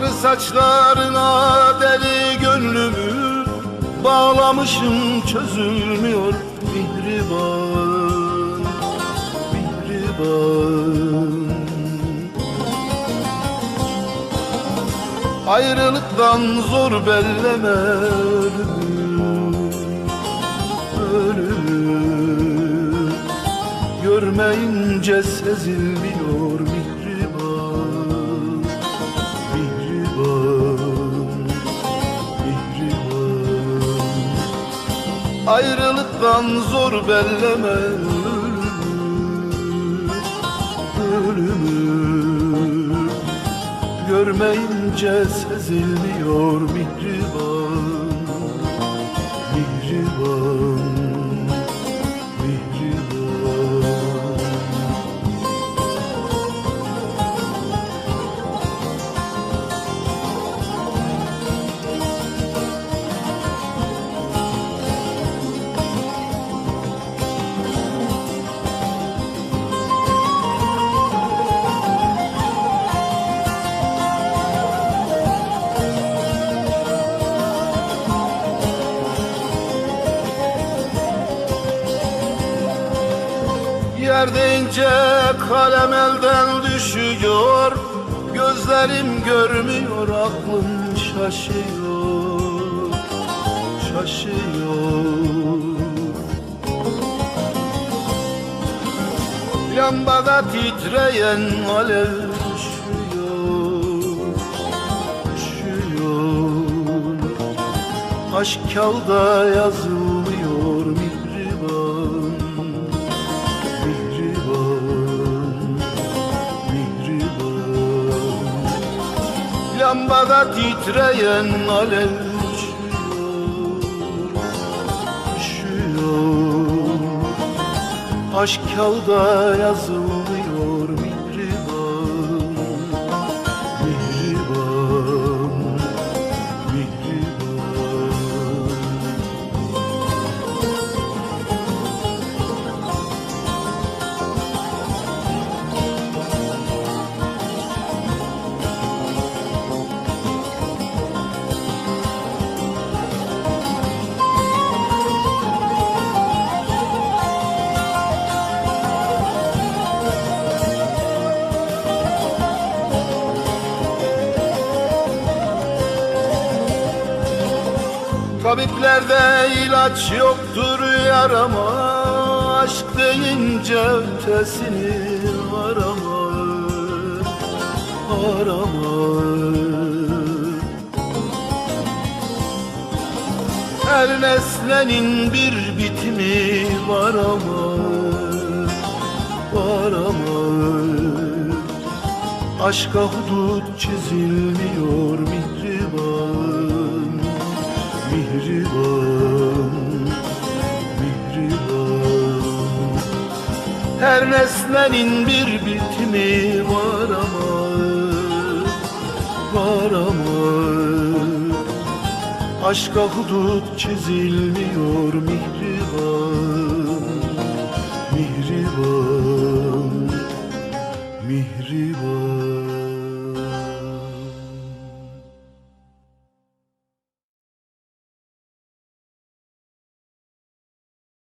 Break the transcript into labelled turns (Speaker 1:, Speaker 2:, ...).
Speaker 1: Sarı saçlarına deli gönlümü bağlamışım, çözülmüyor mihriban, mihriban. Ayrılıktan zor belleme ölümü, ölümü. Görmeyince sezilmiyor mihriban, mihriban, mihriban. Ayrılıktan zor belleme ölümü, ölümü. Görmeyince sezilmiyor mihriban, mihriban, mihriban. Yer deyince kalem elden düşüyor, gözlerim görmüyor, aklım şaşıyor, şaşıyor. Lambada titreyen alev düşüyor, düşüyor. Aşk kağıda yazılmıyor mihriban, lambada titreyen alev düşüyor, düşüyor. Aşk kağıda yazılmıyor mihriban, mihriban, mihriban. Tabiplerde ilaç yoktur yarama, aşk deyince ötesini arama, arama. Her nesnenin bir bitimi var ama, var ama. Aşka hudut çizilmiyor mihriban, mihriban, mihriban. Her nesnenin bir bitimi var ama, var ama. Aşka hudut çizilmiyor mihriban.